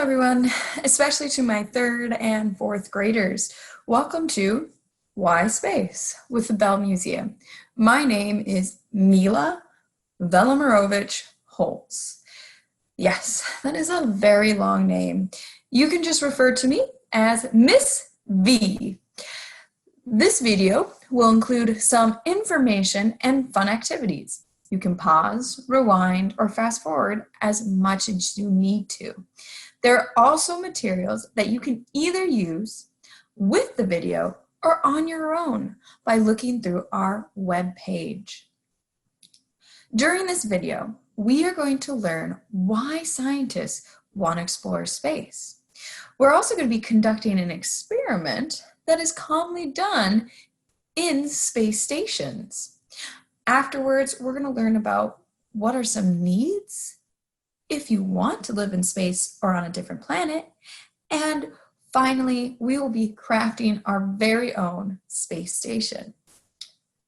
everyone, especially to my third and fourth graders. Welcome to Why Space with the Bell Museum. My name is Mila Velimirovich Holtz. Yes, that is a very long name. You can just refer to me as Miss V. This video will include some information and fun activities. You can pause, rewind, or fast forward as much as you need to. There are also materials that you can either use with the video or on your own by looking through our web page. During this video, we are going to learn why scientists want to explore space. We're also going to be conducting an experiment that is commonly done in space stations. Afterwards, we're going to learn about what are some needs if you want to live in space or on a different planet. And finally, we will be crafting our very own space station.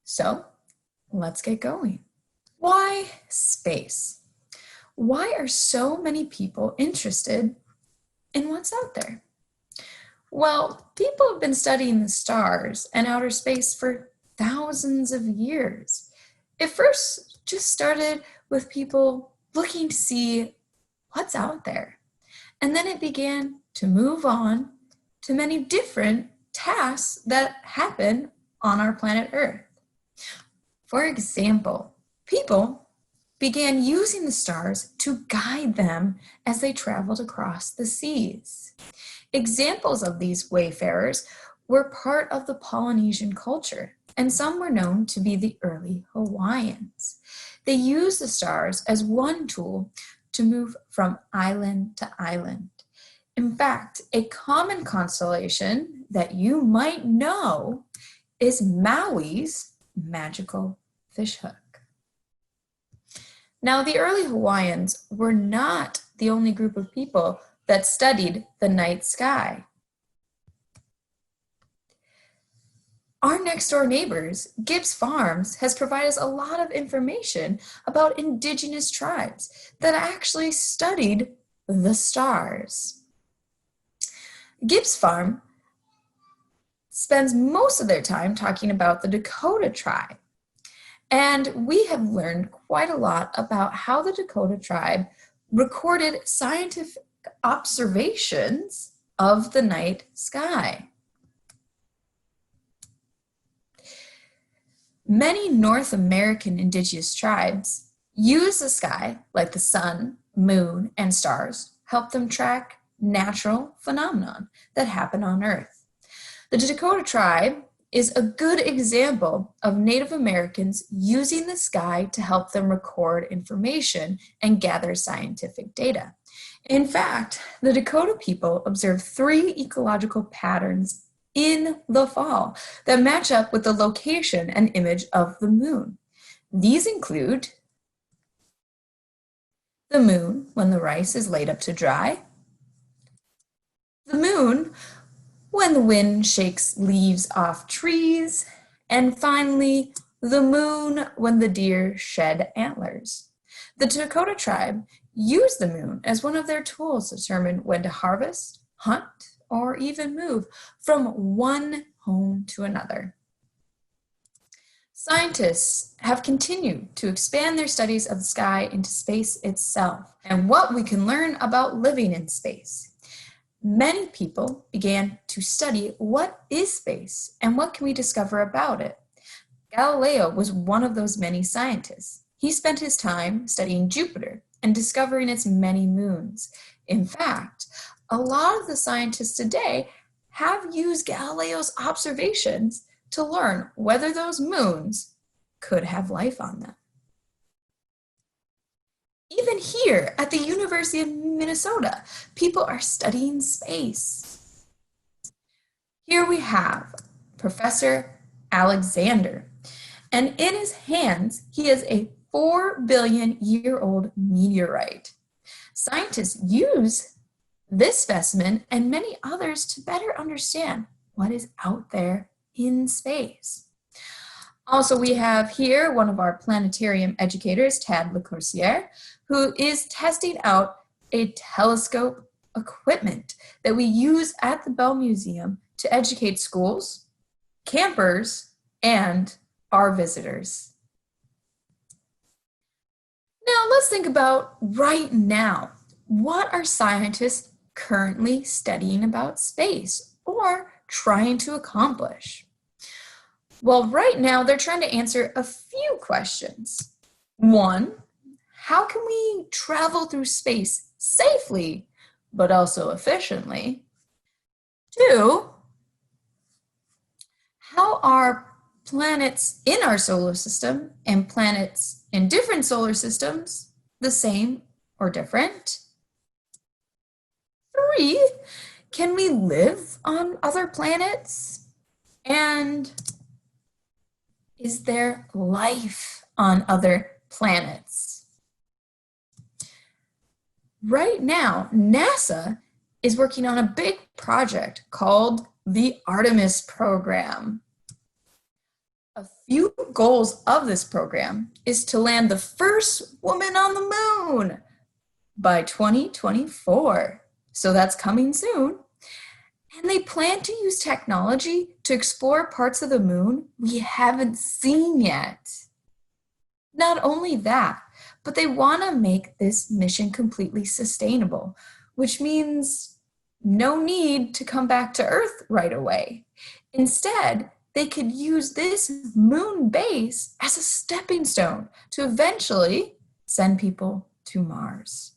So let's get going. Why space? Why are so many people interested in what's out there? Well, people have been studying the stars and outer space for thousands of years. It first just started with people looking to see what's out there. And then it began to move on to many different tasks that happen on our planet Earth. For example, people began using the stars to guide them as they traveled across the seas. Examples of these wayfarers were part of the Polynesian culture, and some were known to be the early Hawaiians. They used the stars as one tool to move from island to island. In fact, a common constellation that you might know is Maui's magical fishhook. Now, the early Hawaiians were not the only group of people that studied the night sky. Our next door neighbors, Gibbs Farms, has provided us a lot of information about indigenous tribes that actually studied the stars. Gibbs Farm spends most of their time talking about the Dakota tribe. And we have learned quite a lot about how the Dakota tribe recorded scientific observations of the night sky. Many North American indigenous tribes use the sky, like the sun, moon, and stars, help them track natural phenomena that happen on Earth. The Dakota tribe is a good example of Native Americans using the sky to help them record information and gather scientific data. In fact, the Dakota people observed 3 ecological patterns in the fall that match up with the location and image of the moon. These include the moon when the rice is laid up to dry, the moon when the wind shakes leaves off trees, and finally, the moon when the deer shed antlers. The Dakota tribe used the moon as one of their tools to determine when to harvest, hunt, or even move from one home to another. Scientists have continued to expand their studies of the sky into space itself and what we can learn about living in space. Many people began to study what is space and what can we discover about it. Galileo was one of those many scientists. He spent his time studying Jupiter and discovering its many moons. In fact, a lot of the scientists today have used Galileo's observations to learn whether those moons could have life on them. Even here at the University of Minnesota, people are studying space. Here we have Professor Alexander, and in his hands, he has a 4-billion-year-old meteorite. Scientists use this specimen and many others to better understand what is out there in space. Also, we have here one of our planetarium educators, Tad LeCourcier, who is testing out a telescope equipment that we use at the Bell Museum to educate schools, campers, and our visitors. Now let's think about right now. What are scientists currently studying about space or trying to accomplish? Well, right now they're trying to answer a few questions. One, how can we travel through space safely, but also efficiently? Two, how are planets in our solar system and planets in different solar systems the same or different? Three, can we live on other planets? And is there life on other planets? Right now, NASA is working on a big project called the Artemis program. A few goals of this program is to land the first woman on the moon by 2024. So that's coming soon. And they plan to use technology to explore parts of the moon we haven't seen yet. Not only that, but they want to make this mission completely sustainable, which means no need to come back to Earth right away. Instead, they could use this moon base as a stepping stone to eventually send people to Mars.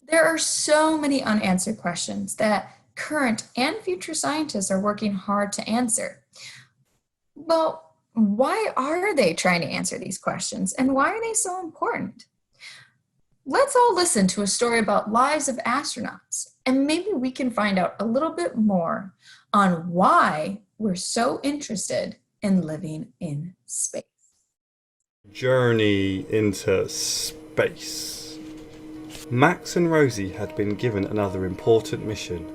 There are so many unanswered questions that current and future scientists are working hard to answer. Well, why are they trying to answer these questions, and why are they so important? Let's all listen to a story about lives of astronauts, and maybe we can find out a little bit more on why we're so interested in living in space. Journey into space. Max and Rosie had been given another important mission.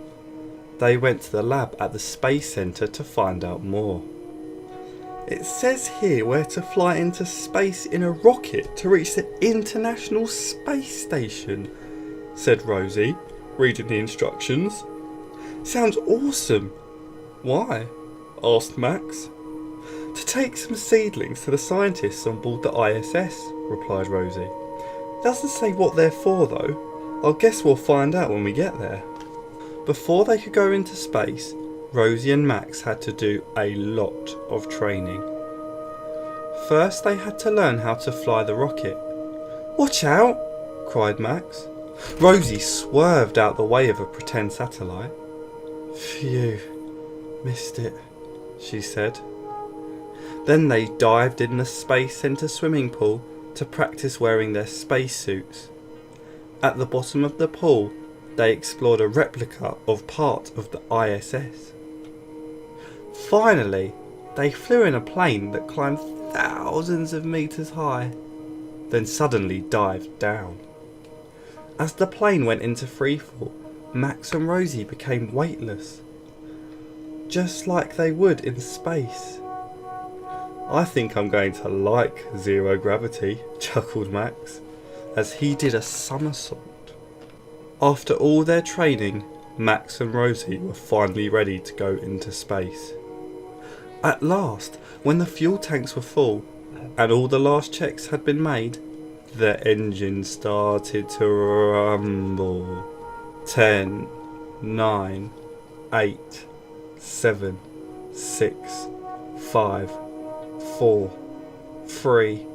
They went to the lab at the Space Center to find out more. It says here we're to fly into space in a rocket to reach the International Space Station, said Rosie, reading the instructions. Sounds awesome. Why? Asked Max. To take some seedlings to the scientists on board the ISS, replied Rosie. Doesn't say what they're for though. I guess we'll find out when we get there. Before they could go into space, Rosie and Max had to do a lot of training. First they had to learn how to fly the rocket. Watch out! Cried Max. Rosie swerved out the way of a pretend satellite. Phew, missed it, she said. Then they dived in the Space Center swimming pool to practice wearing their spacesuits. At the bottom of the pool, they explored a replica of part of the ISS. Finally, they flew in a plane that climbed thousands of meters high, then suddenly dived down. As the plane went into freefall, Max and Rosie became weightless, just like they would in space. I think I'm going to like zero gravity, chuckled Max, as he did a somersault. After all their training, Max and Rosie were finally ready to go into space. At last, when the fuel tanks were full and all the last checks had been made, the engine started to rumble. 10, 9, 8, 7, 6, 5, 4, 3,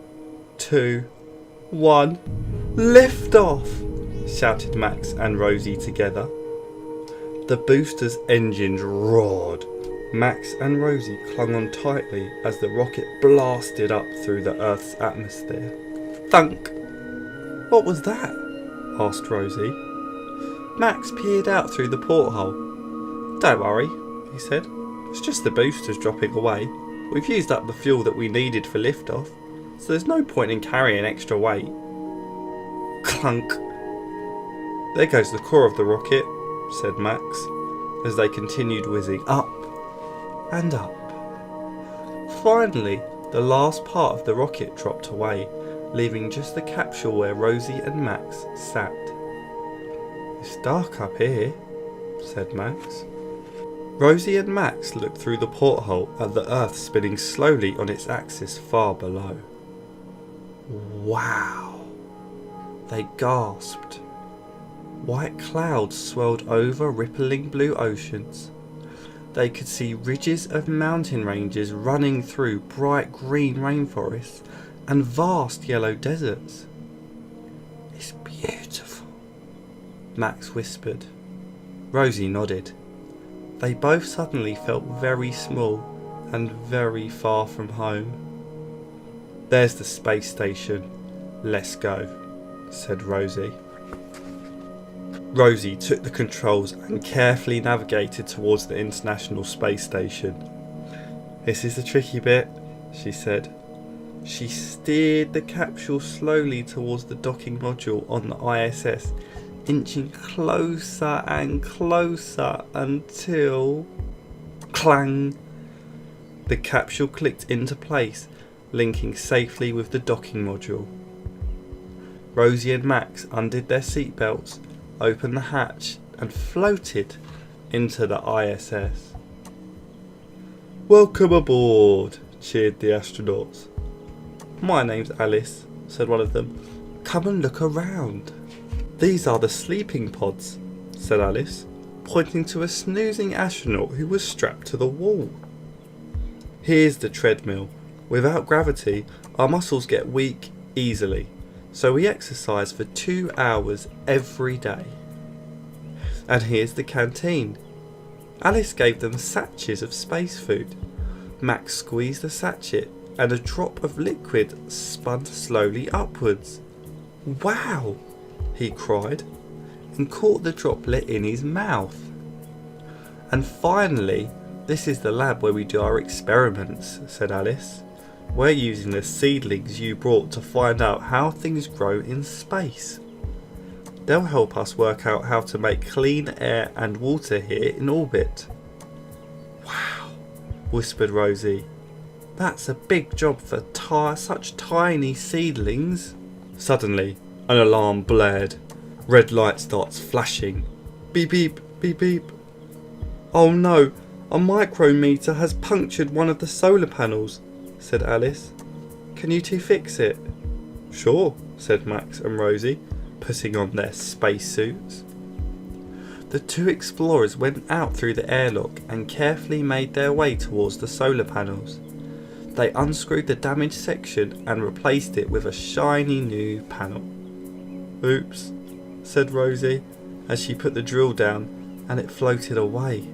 2, 1. Lift off! Shouted Max and Rosie together. The booster's engines roared. Max and Rosie clung on tightly as the rocket blasted up through the Earth's atmosphere. Thunk! What was that? Asked Rosie. Max peered out through the porthole. Don't worry, he said. It's just the boosters dropping away. We've used up the fuel that we needed for liftoff, so there's no point in carrying extra weight. Clunk! There goes the core of the rocket, said Max, as they continued whizzing up and up. Finally, the last part of the rocket dropped away, leaving just the capsule where Rosie and Max sat. "It's dark up here," said Max. Rosie and Max looked through the porthole at the Earth spinning slowly on its axis far below. "Wow!" they gasped. White clouds swirled over rippling blue oceans. They could see ridges of mountain ranges running through bright green rainforests and vast yellow deserts. "It's beautiful," Max whispered. Rosie nodded. They both suddenly felt very small and very far from home. "There's the space station. Let's go," said Rosie. Rosie took the controls and carefully navigated towards the International Space Station. "This is the tricky bit," she said. She steered the capsule slowly towards the docking module on the ISS, inching closer and closer until... clang! The capsule clicked into place, linking safely with the docking module. Rosie and Max undid their seatbelts, opened the hatch and floated into the ISS. "Welcome aboard," cheered the astronauts. "My name's Alice," said one of them. "Come and look around." "These are the sleeping pods," said Alice, pointing to a snoozing astronaut who was strapped to the wall. "Here's the treadmill. Without gravity, our muscles get weak easily, so we exercise for 2 hours every day. And here's the canteen." Alice gave them sachets of space food. Max squeezed the sachet and a drop of liquid spun slowly upwards. "Wow!" he cried, and caught the droplet in his mouth. "And finally, this is the lab where we do our experiments," said Alice. "We're using the seedlings you brought to find out how things grow in space. They'll help us work out how to make clean air and water here in orbit." "Wow," whispered Rosie. "That's a big job for such tiny seedlings." Suddenly, an alarm blared. Red light starts flashing. "Beep beep, beep beep." "Oh no, a micrometer has punctured one of the solar panels," said Alice. "Can you two fix it?" "Sure," said Max and Rosie, putting on their spacesuits. The two explorers went out through the airlock and carefully made their way towards the solar panels. They unscrewed the damaged section and replaced it with a shiny new panel. "Oops," said Rosie as she put the drill down and it floated away.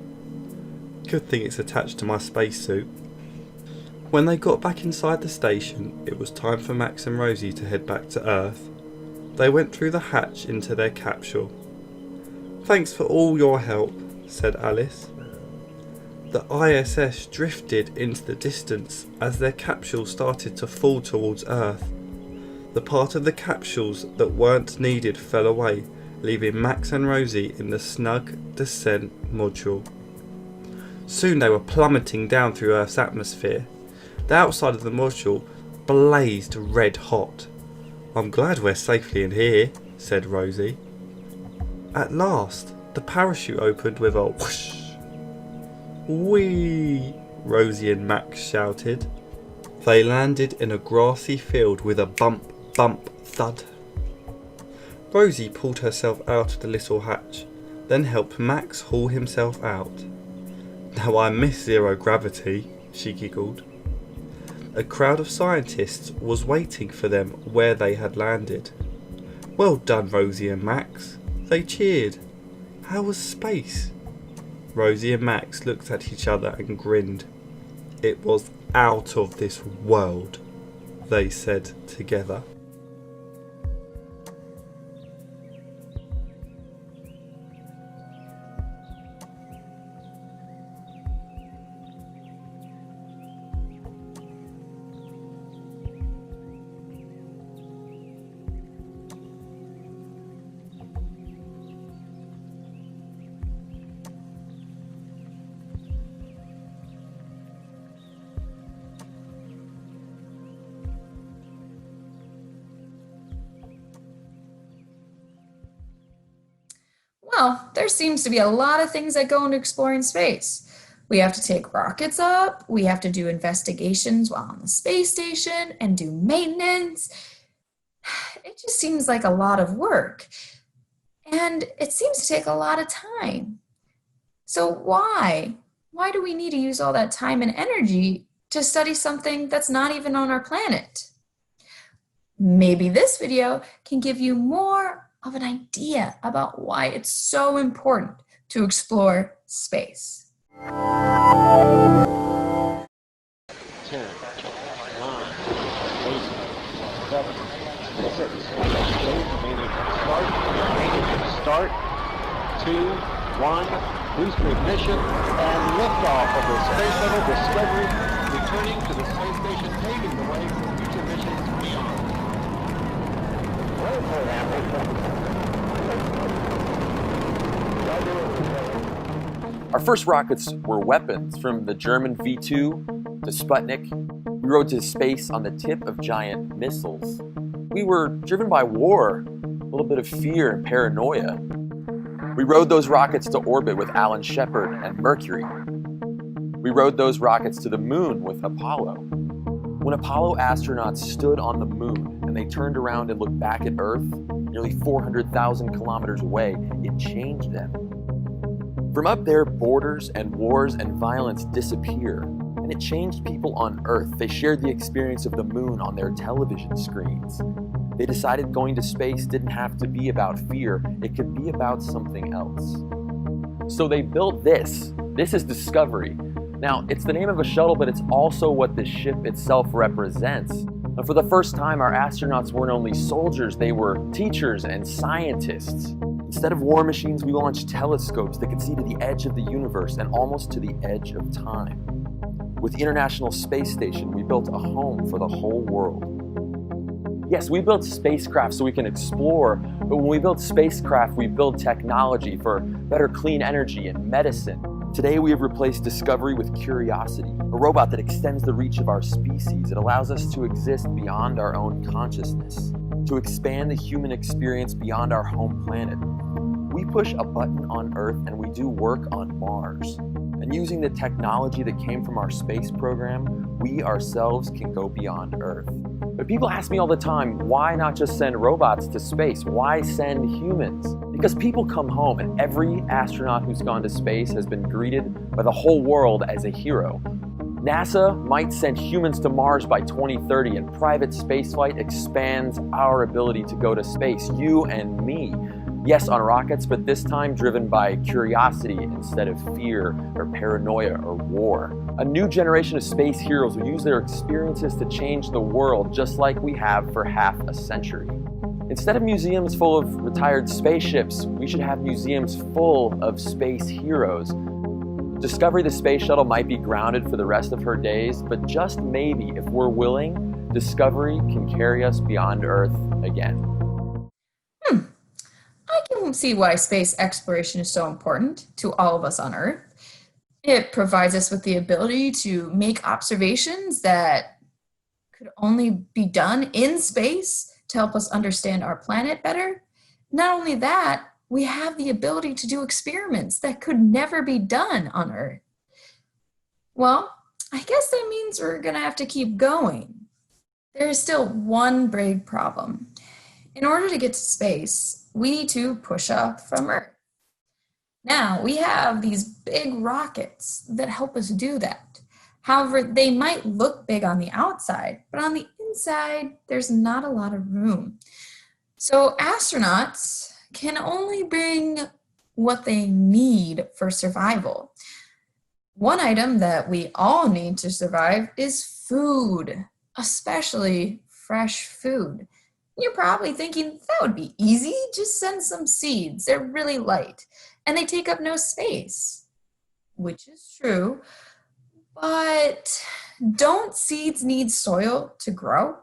"Good thing it's attached to my spacesuit." When they got back inside the station, it was time for Max and Rosie to head back to Earth. They went through the hatch into their capsule. "Thanks for all your help," said Alice. The ISS drifted into the distance as their capsule started to fall towards Earth. The part of the capsules that weren't needed fell away, leaving Max and Rosie in the snug descent module. Soon they were plummeting down through Earth's atmosphere. The outside of the module blazed red hot. "I'm glad we're safely in here," said Rosie. At last, the parachute opened with a whoosh. "Whee!" Rosie and Max shouted. They landed in a grassy field with a bump, bump, thud. Rosie pulled herself out of the little hatch, then helped Max haul himself out. "Now I miss zero gravity," she giggled. A crowd of scientists was waiting for them where they had landed. "Well done, Rosie and Max," they cheered. "How was space?" Rosie and Max looked at each other and grinned. "It was out of this world," they said together. Well, there seems to be a lot of things that go into exploring space. We have to take rockets up, we have to do investigations while on the space station, and do maintenance. It just seems like a lot of work, and it seems to take a lot of time. So, why? Why do we need to use all that time and energy to study something that's not even on our planet? Maybe this video can give you more of an idea about why it's so important to explore space. 10, 9, 8, 7, 6, start, 2, 1, booster ignition, and liftoff of the Space Shuttle Discovery, returning to the space station, paving the way for future missions beyond. Our first rockets were weapons, from the German V2 to Sputnik. We rode to space on the tip of giant missiles. We were driven by war, a little bit of fear and paranoia. We rode those rockets to orbit with Alan Shepard and Mercury. We rode those rockets to the moon with Apollo. When Apollo astronauts stood on the moon and they turned around and looked back at Earth, nearly 400,000 kilometers away, it changed them. From up there, borders and wars and violence disappear, and it changed people on Earth. They shared the experience of the moon on their television screens. They decided going to space didn't have to be about fear, it could be about something else. So they built this. This is Discovery. Now, it's the name of a shuttle, but it's also what the ship itself represents. And for the first time, our astronauts weren't only soldiers, they were teachers and scientists. Instead of war machines, we launched telescopes that could see to the edge of the universe and almost to the edge of time. With the International Space Station, we built a home for the whole world. Yes, we built spacecraft so we can explore, but when we build spacecraft, we build technology for better clean energy and medicine. Today, we have replaced Discovery with Curiosity, a robot that extends the reach of our species. It allows us to exist beyond our own consciousness, to expand the human experience beyond our home planet. We push a button on Earth and we do work on Mars. And using the technology that came from our space program, we ourselves can go beyond Earth. But people ask me all the time, why not just send robots to space? Why send humans? Because people come home, and every astronaut who's gone to space has been greeted by the whole world as a hero. NASA might send humans to Mars by 2030, and private spaceflight expands our ability to go to space, you and me. Yes, on rockets, but this time driven by curiosity instead of fear or paranoia or war. A new generation of space heroes will use their experiences to change the world, just like we have for half a century. Instead of museums full of retired spaceships, we should have museums full of space heroes. Discovery, the space shuttle, might be grounded for the rest of her days, but just maybe, if we're willing, Discovery can carry us beyond Earth again. I can see why space exploration is so important to all of us on Earth. It provides us with the ability to make observations that could only be done in space to help us understand our planet better. Not only that, we have the ability to do experiments that could never be done on Earth. Well, I guess that means we're going to have to keep going. There is still one big problem. In order to get to space, we need to push up from Earth. Now, we have these big rockets that help us do that. However, they might look big on the outside, but on the inside, there's not a lot of room. So astronauts can only bring what they need for survival. One item that we all need to survive is food, especially fresh food. You're probably thinking, that would be easy, just send some seeds. They're really light, and they take up no space, which is true. But don't seeds need soil to grow?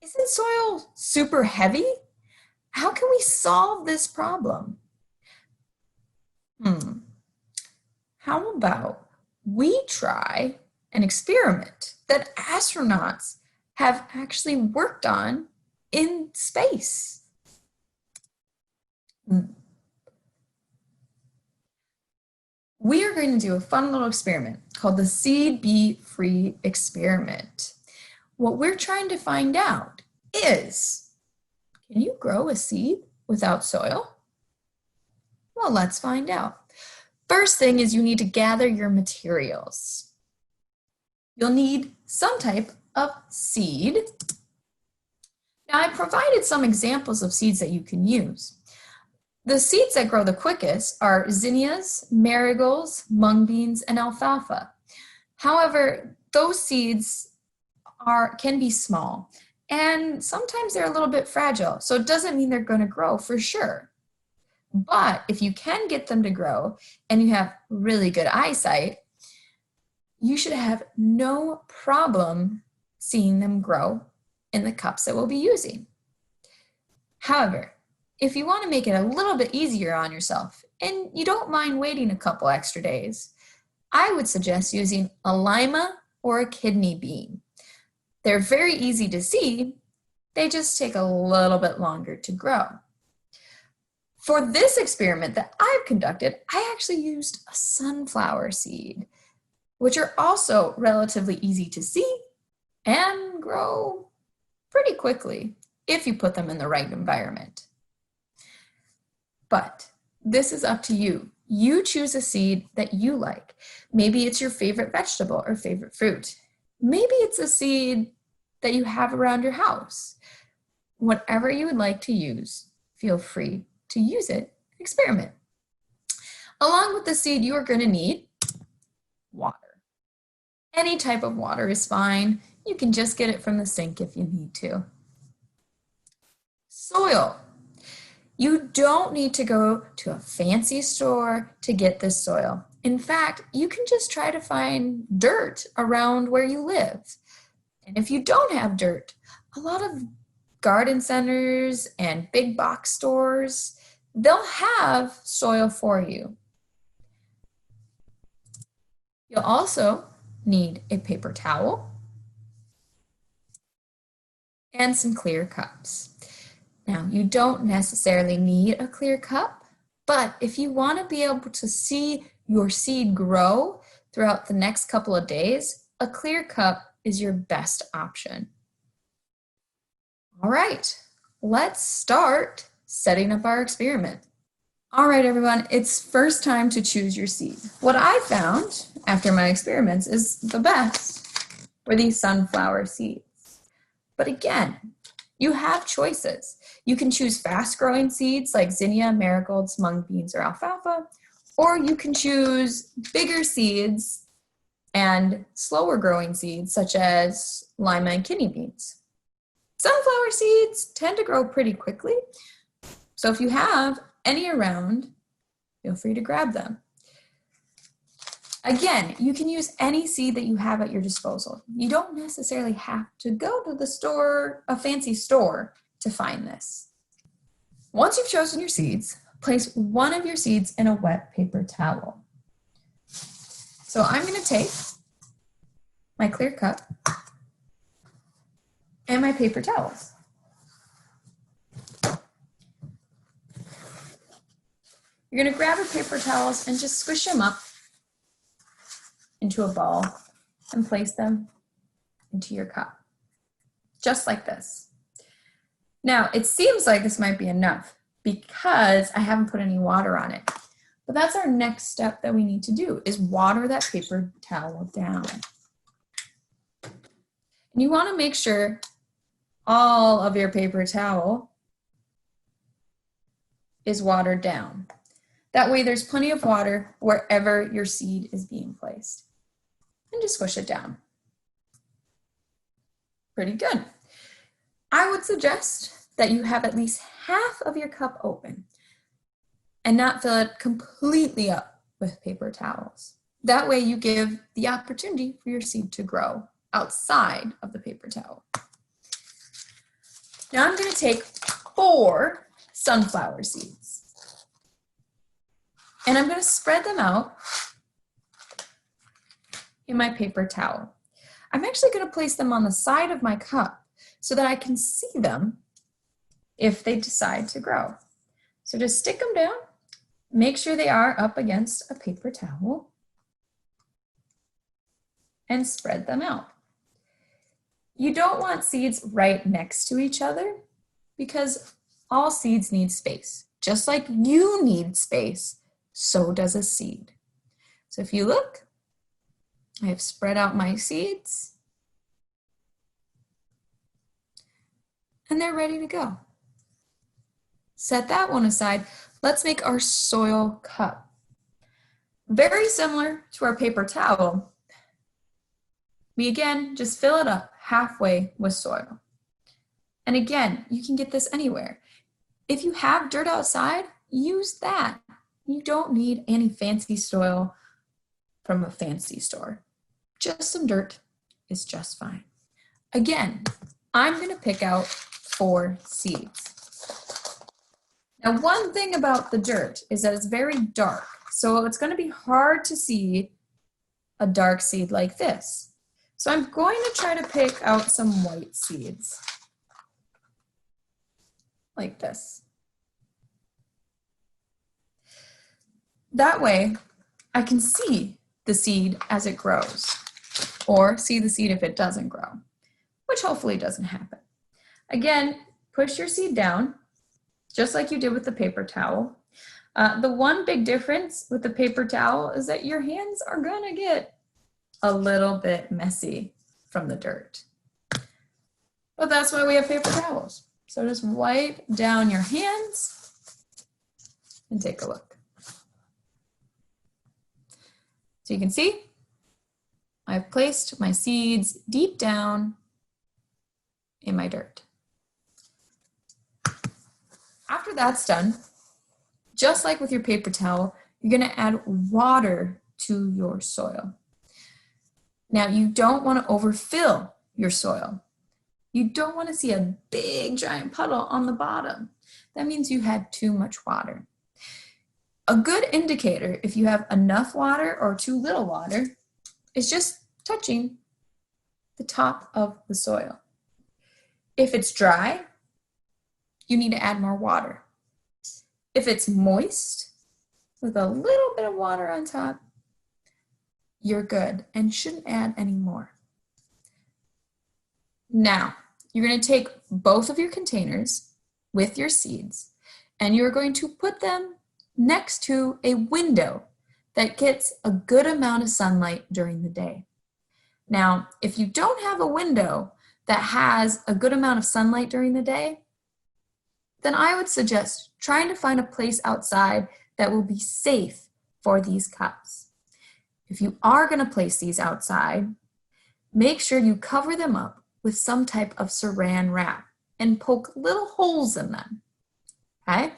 Isn't soil super heavy? How can we solve this problem? How about we try an experiment that astronauts have actually worked on in space? we are going to do a fun little experiment called the Seed Be Free experiment. What we're trying to find out is, can you grow a seed without soil? Well, let's find out. First thing is you need to gather your materials. You'll need some type of seed. Now, I provided some examples of seeds that you can use. The seeds that grow the quickest are zinnias, marigolds, mung beans, and alfalfa. However, those seeds can be small, and sometimes they're a little bit fragile, so it doesn't mean they're going to grow for sure. But if you can get them to grow and you have really good eyesight, you should have no problem seeing them grow in the cups that we'll be using. However, if you want to make it a little bit easier on yourself and you don't mind waiting a couple extra days, I would suggest using a lima or a kidney bean. They're very easy to see, they just take a little bit longer to grow. For this experiment that I've conducted, I actually used a sunflower seed, which are also relatively easy to see and grow pretty quickly if you put them in the right environment. But this is up to you. You choose a seed that you like. Maybe it's your favorite vegetable or favorite fruit. Maybe it's a seed that you have around your house. Whatever you would like to use, feel free to use it, experiment. Along with the seed, you are going to need water. Any type of water is fine. You can just get it from the sink if you need to. Soil. You don't need to go to a fancy store to get this soil. In fact, you can just try to find dirt around where you live. And if you don't have dirt, a lot of garden centers and big box stores, they'll have soil for you. You'll also need a paper towel and some clear cups. Now, you don't necessarily need a clear cup, but if you want to be able to see your seed grow throughout the next couple of days, a clear cup is your best option. All right, let's start setting up our experiment. All right, everyone, it's first time to choose your seed. What I found after my experiments is the best were these sunflower seeds. But again, you have choices. You can choose fast-growing seeds like zinnia, marigolds, mung beans, or alfalfa, or you can choose bigger seeds and slower-growing seeds such as lima and kidney beans. Sunflower seeds tend to grow pretty quickly, so if you have any around, feel free to grab them. Again, you can use any seed that you have at your disposal. You don't necessarily have to go to the store, a fancy store, to find this. Once you've chosen your seeds, place one of your seeds in a wet paper towel. So I'm going to take my clear cup and my paper towels. You're going to grab your paper towels and just squish them up into a ball and place them into your cup, just like this. Now, it seems like this might be enough because I haven't put any water on it, but that's our next step that we need to do is water that paper towel down. And you want to make sure all of your paper towel is watered down. That way there's plenty of water wherever your seed is being placed. And just squish it down. Pretty good. I would suggest that you have at least half of your cup open and not fill it completely up with paper towels. That way you give the opportunity for your seed to grow outside of the paper towel. Now I'm going to take 4 sunflower seeds and I'm going to spread them out in my paper towel. I'm actually going to place them on the side of my cup so that I can see them if they decide to grow. So just stick them down make sure they are up against a paper towel and spread them out. You don't want seeds right next to each other because all seeds need space. Just like you need space, so does a seed. So if you look, I have spread out my seeds and they're ready to go. Set that one aside. Let's make our soil cup. Very similar to our paper towel. We again just fill it up halfway with soil. And again, you can get this anywhere. If you have dirt outside, use that. You don't need any fancy soil from a fancy store. Just some dirt is just fine. Again, I'm going to pick out 4 seeds. Now, one thing about the dirt is that it's very dark, so it's going to be hard to see a dark seed like this. So I'm going to try to pick out some white seeds, like this. That way, I can see the seed as it grows, or see the seed if it doesn't grow, which hopefully doesn't happen. Again, push your seed down, just like you did with the paper towel. The one big difference with the paper towel is that your hands are gonna get a little bit messy from the dirt. But that's why we have paper towels. So just wipe down your hands and take a look. So you can see, I've placed my seeds deep down in my dirt. After that's done, just like with your paper towel, you're going to add water to your soil. Now, you don't want to overfill your soil. You don't want to see a big giant puddle on the bottom. That means you had too much water. A good indicator if you have enough water or too little water is just touching the top of the soil. If it's dry, you need to add more water. If it's moist with a little bit of water on top, you're good and shouldn't add any more. Now, you're going to take both of your containers with your seeds and you're going to put them next to a window that gets a good amount of sunlight during the day. Now, if you don't have a window that has a good amount of sunlight during the day, then I would suggest trying to find a place outside that will be safe for these cups. If you are going to place these outside, make sure you cover them up with some type of saran wrap and poke little holes in them, okay?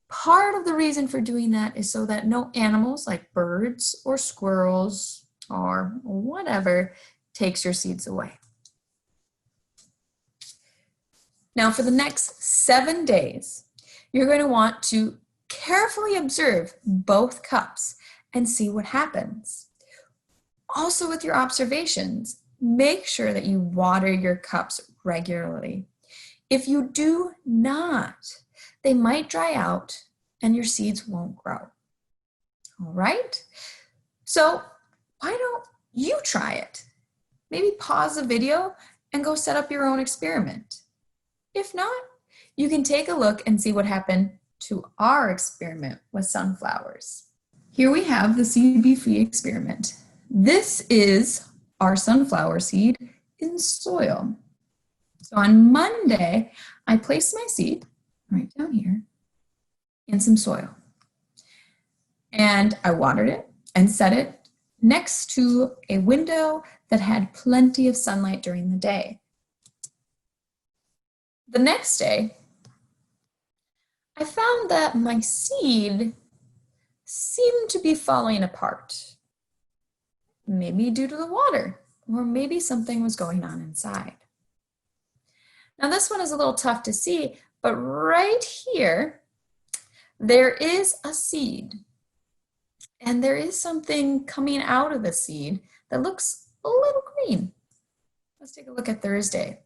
Part of the reason for doing that is so that no animals like birds or squirrels or whatever takes your seeds away. Now for the next 7 days, you're going to want to carefully observe both cups and see what happens. Also with your observations, make sure that you water your cups regularly. If you do not, they might dry out and your seeds won't grow. All right? So why don't you try it? Maybe pause the video and go set up your own experiment. If not, you can take a look and see what happened to our experiment with sunflowers. Here we have the Seed Be Free experiment. This is our sunflower seed in soil. So on Monday, I placed my seed right down here in some soil. And I watered it and set it next to a window that had plenty of sunlight during the day. The next day, I found that my seed seemed to be falling apart. Maybe due to the water, or maybe something was going on inside. Now this one is a little tough to see, but right here, there is a seed. And there is something coming out of the seed that looks a little green. Let's take a look at Thursday.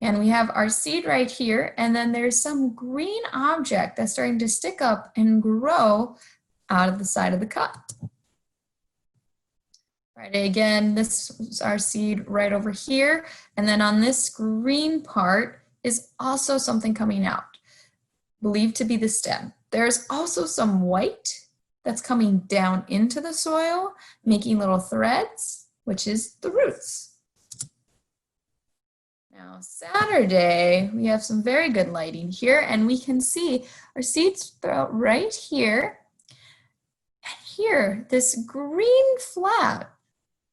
And we have our seed right here, and then there's some green object that's starting to stick up and grow out of the side of the cup. Friday again, this is our seed right over here. And then on this green part is also something coming out, believed to be the stem. There's also some white that's coming down into the soil, making little threads, which is the roots. Now, Saturday, we have some very good lighting here, and we can see our seeds sprout right here. And here, this green flap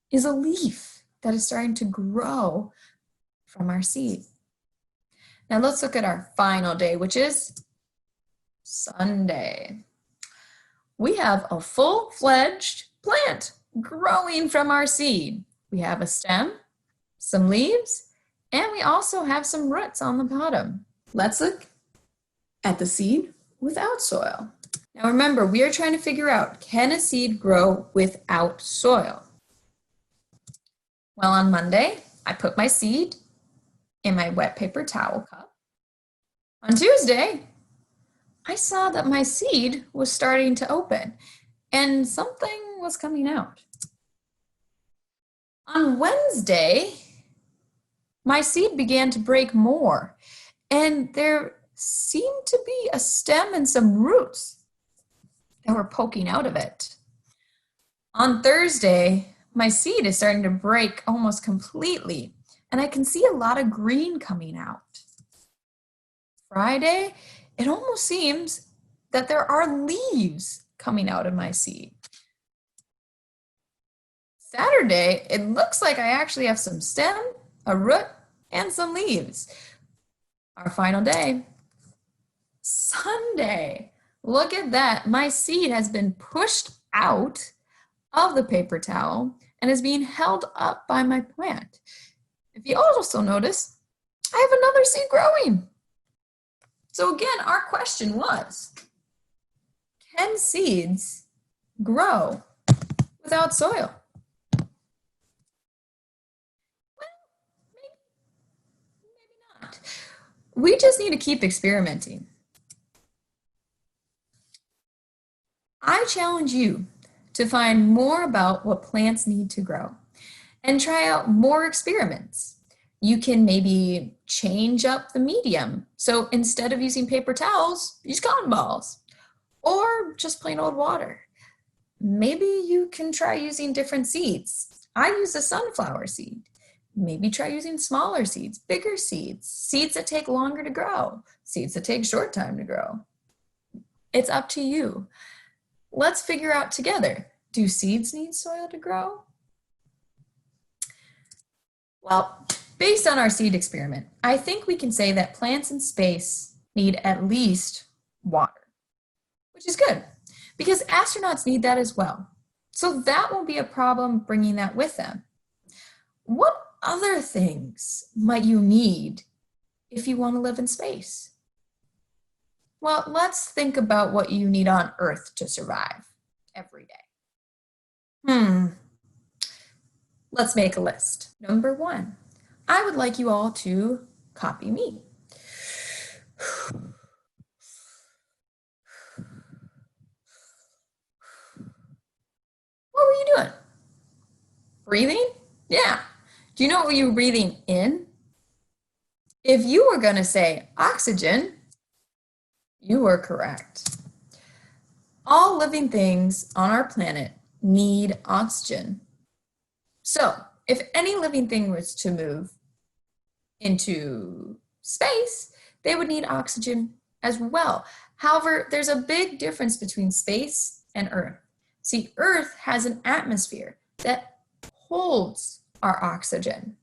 is a leaf that is starting to grow from our seed. Now, let's look at our final day, which is Sunday. We have a full-fledged plant growing from our seed. We have a stem, some leaves, and we also have some roots on the bottom. Let's look at the seed without soil. Now remember, we are trying to figure out, can a seed grow without soil? Well, on Monday, I put my seed in my wet paper towel cup. On Tuesday, I saw that my seed was starting to open and something was coming out. On Wednesday, my seed began to break more, and there seemed to be a stem and some roots that were poking out of it. On Thursday, my seed is starting to break almost completely, and I can see a lot of green coming out. Friday, it almost seems that there are leaves coming out of my seed. Saturday, it looks like I actually have some stem, a root, and some leaves. Our final day, Sunday. Look at that. My seed has been pushed out of the paper towel and is being held up by my plant. If you also notice, I have another seed growing. So again, our question was, can seeds grow without soil? We just need to keep experimenting. I challenge you to find more about what plants need to grow and try out more experiments. You can maybe change up the medium. So instead of using paper towels, use cotton balls or just plain old water. Maybe you can try using different seeds. I use a sunflower seed. Maybe try using smaller seeds, bigger seeds, seeds that take longer to grow, seeds that take short time to grow. It's up to you. Let's figure out together, do seeds need soil to grow? Well, based on our seed experiment, I think we can say that plants in space need at least water, which is good because astronauts need that as well. So that won't be a problem bringing that with them. What other things might you need if you want to live in space? Well, let's think about what you need on Earth to survive every day. Let's make a list. Number 1, I would like you all to copy me. What were you doing? Breathing? Yeah. Do you know what you were breathing in? If you were going to say oxygen, you were correct. All living things on our planet need oxygen. So if any living thing was to move into space, they would need oxygen as well. However, there's a big difference between space and Earth. See, Earth has an atmosphere that holds our oxygen.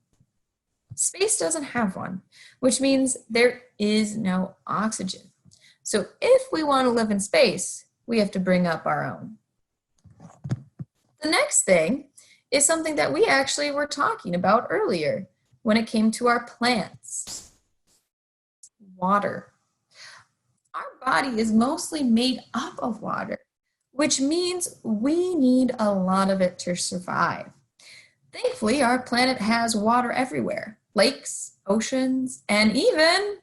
Space doesn't have one, which means there is no oxygen. So if we want to live in space, we have to bring up our own. The next thing is something that we actually were talking about earlier when it came to our plants. Water. Our body is mostly made up of water, which means we need a lot of it to survive. Thankfully, our planet has water everywhere. Lakes, oceans, and even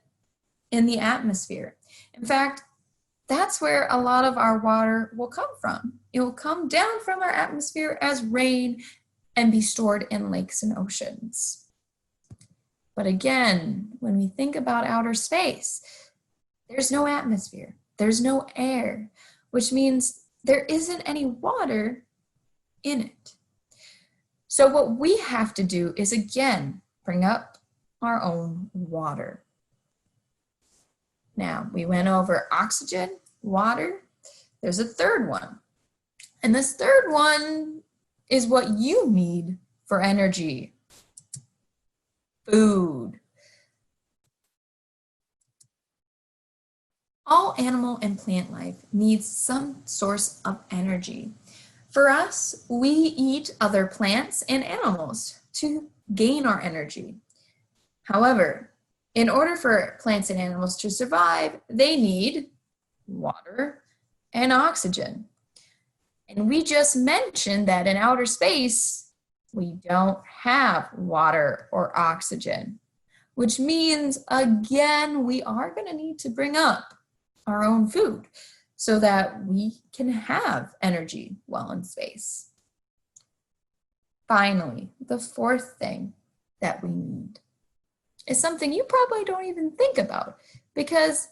in the atmosphere. In fact, that's where a lot of our water will come from. It will come down from our atmosphere as rain and be stored in lakes and oceans. But again, when we think about outer space, there's no atmosphere, there's no air, which means there isn't any water in it. So what we have to do is, again, bring up our own water. Now, we went over oxygen, water. There's a third one. And this third one is what you need for energy. Food. All animal and plant life needs some source of energy. For us, we eat other plants and animals to gain our energy. However, in order for plants and animals to survive, they need water and oxygen. And we just mentioned that in outer space, we don't have water or oxygen, which means, again, we are going to need to bring up our own food so that we can have energy while in space. Finally, the fourth thing that we need is something you probably don't even think about because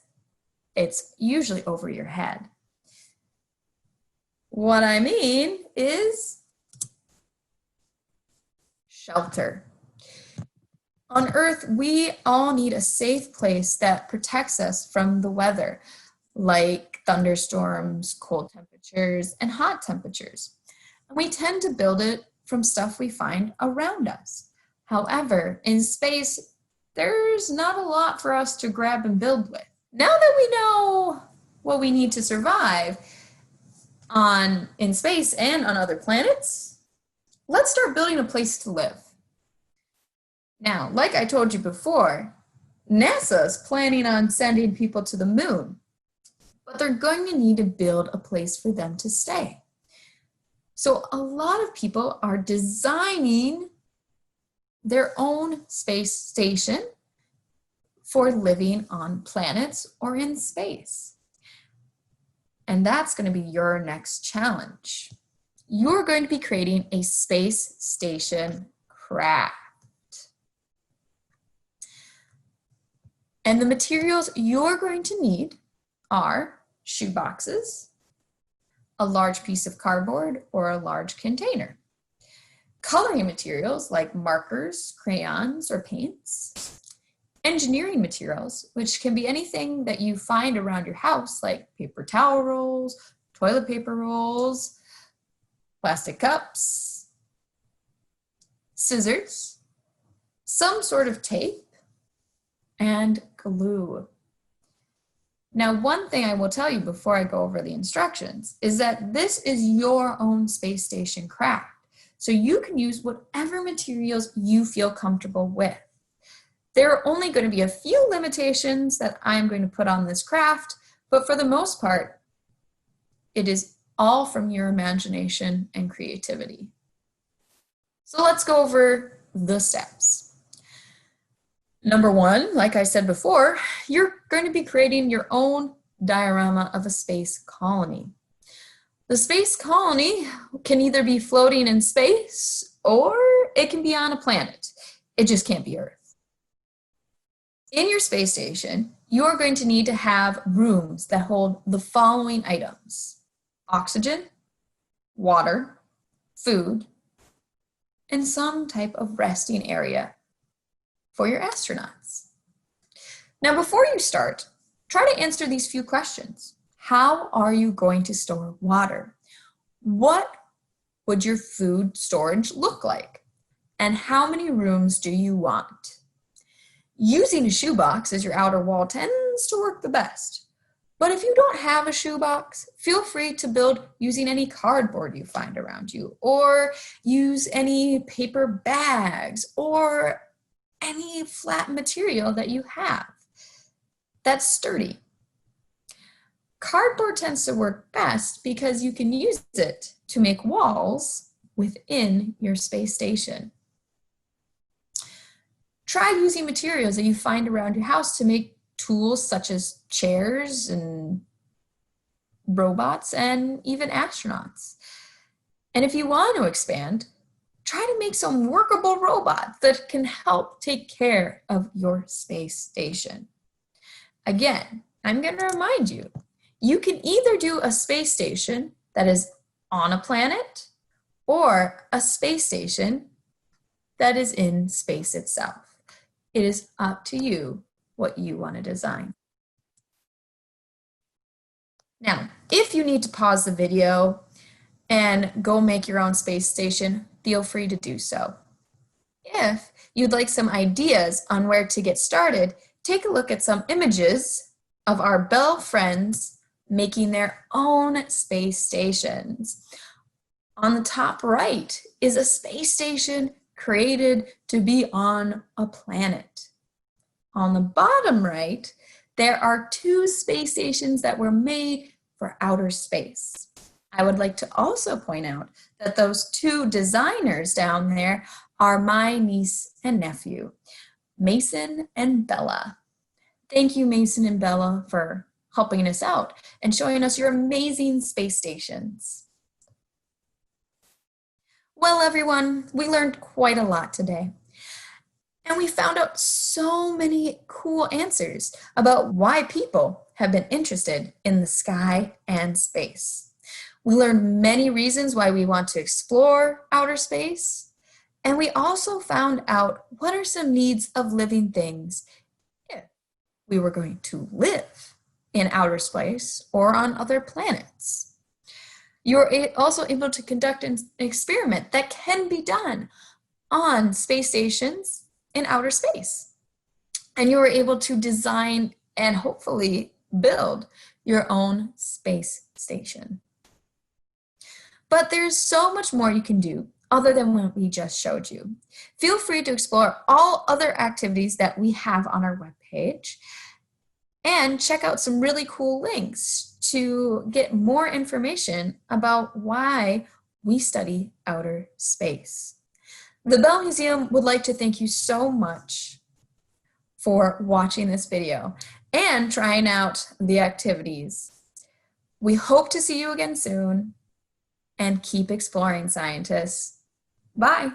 it's usually over your head. What I mean is shelter. On Earth, we all need a safe place that protects us from the weather, like thunderstorms, cold temperatures, and hot temperatures. And we tend to build it from stuff we find around us. However, in space, there's not a lot for us to grab and build with. Now that we know what we need to survive in space and on other planets, let's start building a place to live. Now, like I told you before, NASA's planning on sending people to the moon, but they're going to need to build a place for them to stay. So a lot of people are designing their own space station for living on planets or in space. And that's going to be your next challenge. You're going to be creating a space station craft. And the materials you're going to need are shoe boxes, a large piece of cardboard, or a large container. Coloring materials like markers, crayons, or paints. Engineering materials, which can be anything that you find around your house, like paper towel rolls, toilet paper rolls, plastic cups, scissors, some sort of tape, and glue. Now, one thing I will tell you before I go over the instructions is that this is your own space station craft. So you can use whatever materials you feel comfortable with. There are only going to be a few limitations that I'm going to put on this craft, but for the most part, it is all from your imagination and creativity. So let's go over the steps. Number one, like I said before, you're going to be creating your own diorama of a space colony. The space colony can either be floating in space or it can be on a planet. It just can't be Earth. In your space station, you're going to need to have rooms that hold the following items: oxygen, water, food, and some type of resting area for your astronauts. Now, before you start, try to answer these few questions. How are you going to store water? What would your food storage look like? And how many rooms do you want? Using a shoebox as your outer wall tends to work the best. But if you don't have a shoebox, feel free to build using any cardboard you find around you, or use any paper bags, or any flat material that you have that's sturdy. Cardboard tends to work best because you can use it to make walls within your space station. Try using materials that you find around your house to make tools such as chairs and robots and even astronauts. And if you want to expand, try to make some workable robots that can help take care of your space station. Again, I'm going to remind you, you can either do a space station that is on a planet or a space station that is in space itself. It is up to you what you want to design. Now, if you need to pause the video and go make your own space station, feel free to do so. If you'd like some ideas on where to get started, take a look at some images of our Bell friends making their own space stations. On the top right is a space station created to be on a planet. On the bottom right, there are 2 space stations that were made for outer space. I would like to also point out that those 2 designers down there are my niece and nephew, Mason and Bella. Thank you, Mason and Bella, for helping us out and showing us your amazing space stations. Well, everyone, we learned quite a lot today. And we found out so many cool answers about why people have been interested in the sky and space. We learned many reasons why we want to explore outer space. And we also found out what are some needs of living things if we were going to live in outer space or on other planets. You're also able to conduct an experiment that can be done on space stations in outer space. And you were able to design and hopefully build your own space station. But there's so much more you can do other than what we just showed you. Feel free to explore all other activities that we have on our webpage and check out some really cool links to get more information about why we study outer space. The Bell Museum would like to thank you so much for watching this video and trying out the activities. We hope to see you again soon, and keep exploring, scientists. Bye.